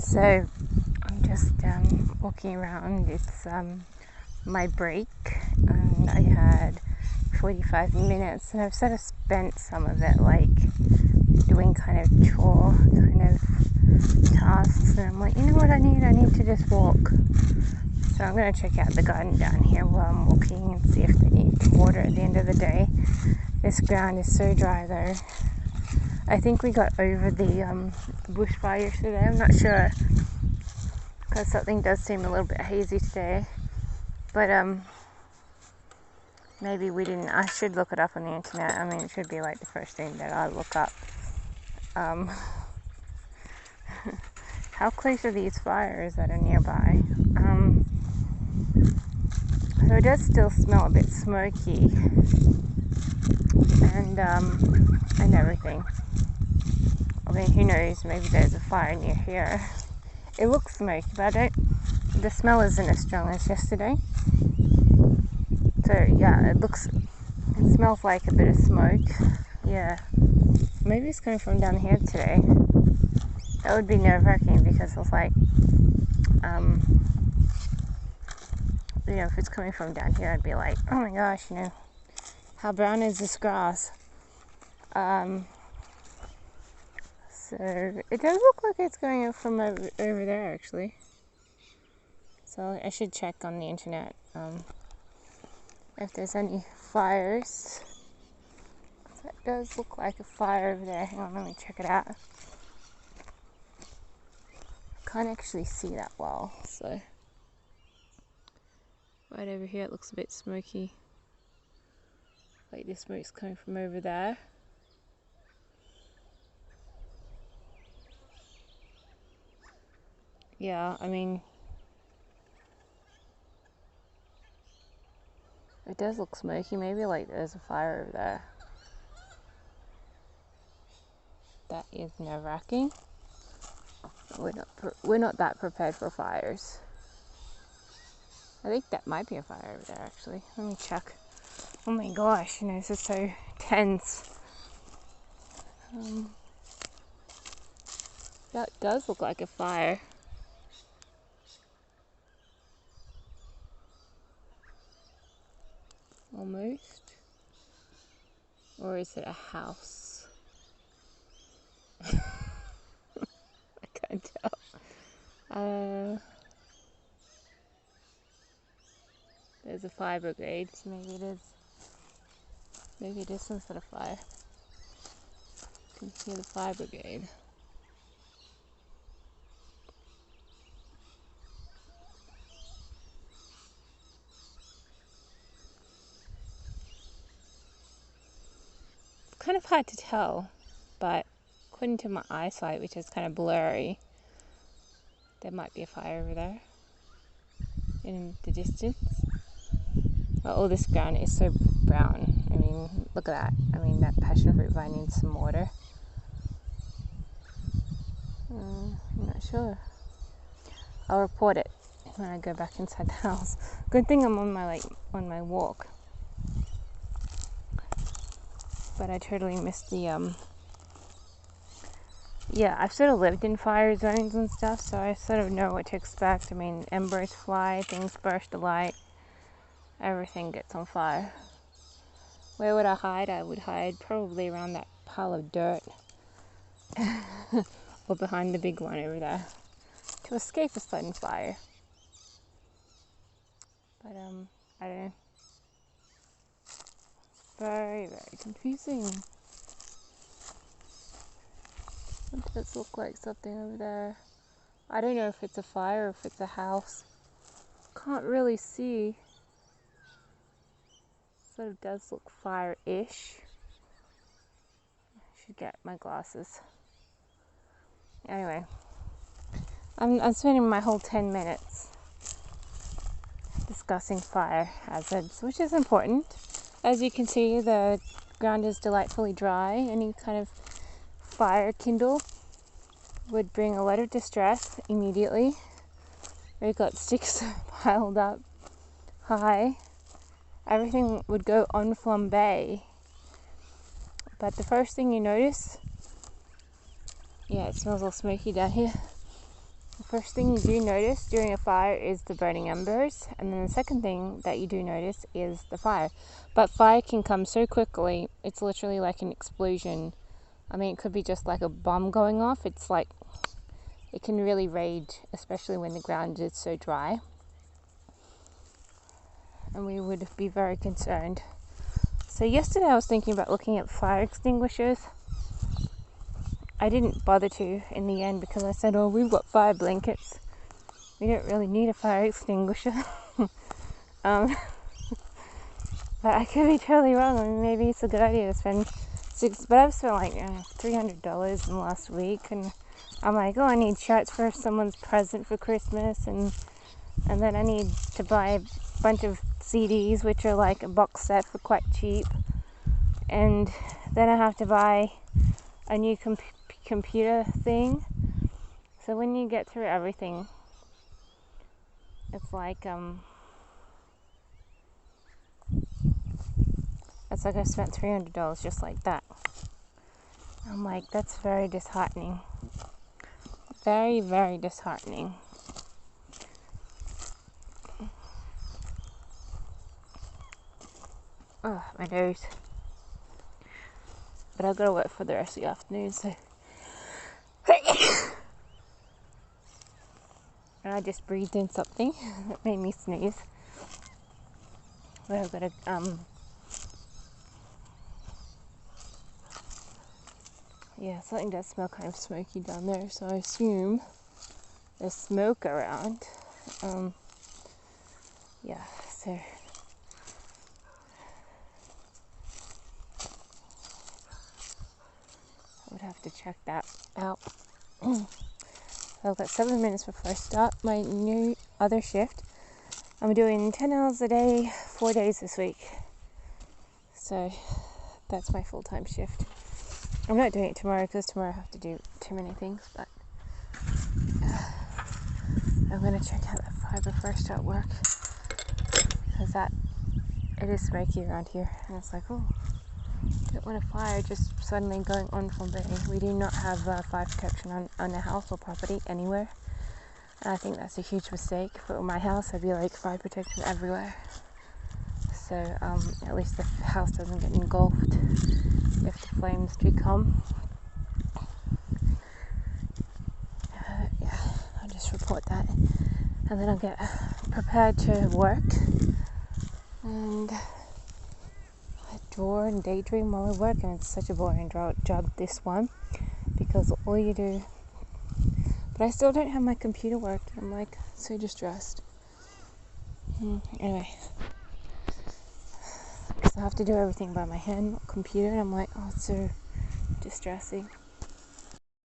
So I'm just walking around. It's my break, and I had 45 minutes, and I've sort of spent some of it like doing kind of chore kind of tasks, and I'm like, you know what I need to just walk. So I'm going to check out the garden down here while I'm walking and see if they need water at the end of the day. This ground is so dry though. I think we got over the bushfire yesterday. I'm not sure, because something does seem a little bit hazy today. But maybe we didn't. I should look it up on the internet. I mean, it should be like the first thing that I look up. How close are these fires that are nearby? So it does still smell a bit smoky and everything. I mean, who knows? Maybe there's a fire near here. It looks smoky, but the smell isn't as strong as yesterday. So yeah, it smells like a bit of smoke. Yeah, maybe it's coming from down here today. That would be nerve-wracking, because it's like, if it's coming from down here, I'd be like, oh my gosh, how brown is this grass? So it does look like it's going from over there, actually. So I should check on the internet if there's any fires. So it does look like a fire over there. Hang on, let me check it out. I can't actually see that well, so right over here it looks a bit smoky. Like the smoke's coming from over there. Yeah, I mean, it does look smoky. Maybe like there's a fire over there. That is nerve-wracking. We're not that prepared for fires. I think that might be a fire over there, actually. Let me check. Oh my gosh, this is so tense. That does look like a fire. Almost. Or is it a house? I can't tell. There's a fire brigade, so maybe it is. Maybe it is some sort of fire. You can see the fire brigade. Kind of hard to tell, but according to my eyesight, which is kind of blurry, there might be a fire over there in the distance. Well, all this ground is so brown. I mean, look at that. I mean, that passion fruit vine needs some water. I'm not sure. I'll report it when I go back inside the house. Good thing I'm on my walk. But I totally missed the I've sort of lived in fire zones and stuff, so I sort of know what to expect. I mean, embers fly, things burst alight, everything gets on fire. Where would I hide? I would hide probably around that pile of dirt or behind the big one over there to escape a sudden fire. But I don't know. Very, very confusing. It does look like something over there. I don't know if it's a fire or if it's a house. Can't really see. Sort of does look fire-ish. I should get my glasses. Anyway, I'm spending my whole 10 minutes discussing fire hazards, which is important. As you can see, the ground is delightfully dry. Any kind of fire kindle would bring a lot of distress immediately. We've got sticks piled up high. Everything would go en flambe. But the first thing you notice, it smells all smoky down here. The first thing you do notice during a fire is the burning embers, and then the second thing that you do notice is the fire. But fire can come so quickly, it's literally like an explosion. I mean, it could be just like a bomb going off. It's like, it can really rage, especially when the ground is so dry. And we would be very concerned. So yesterday I was thinking about looking at fire extinguishers. I didn't bother to in the end because I said, oh, we've got fire blankets. We don't really need a fire extinguisher. But I could be totally wrong. I mean, maybe it's a good idea to spend but I've spent like $300 in the last week, and I'm like, oh, I need shirts for someone's present for Christmas, and then I need to buy a bunch of CDs, which are like a box set for quite cheap, and then I have to buy a new computer thing. So when you get through everything, it's like I spent $300 just like that. I'm like, that's very disheartening. Very, very disheartening. Oh, my nose. But I've got to work for the rest of the afternoon, so. And I just breathed in something that made me sneeze. But I've got to, yeah, something does smell kind of smoky down there, so I assume there's smoke around. Yeah, so. I would have to check that out. So I've got 7 minutes before I start my new other shift. I'm doing 10 hours a day, 4 days this week. So that's my full-time shift. I'm not doing it tomorrow because tomorrow I have to do too many things, but I'm going to check out that fire before I start work, because it is smoky around here, and it's like, oh, don't want a fire just suddenly going on from me. We do not have fire protection on the house or property anywhere. And I think that's a huge mistake. If it were my house, I'd be like fire protection everywhere. So at least the house doesn't get engulfed if the flames do come. Yeah, I'll just report that. And then I'll get prepared to work. And draw and daydream while I work, and it's such a boring job, this one, because all you do, but I still don't have my computer working. I'm like so distressed. Anyway, because I have to do everything by my hand, not computer, and I'm like, oh, it's so distressing.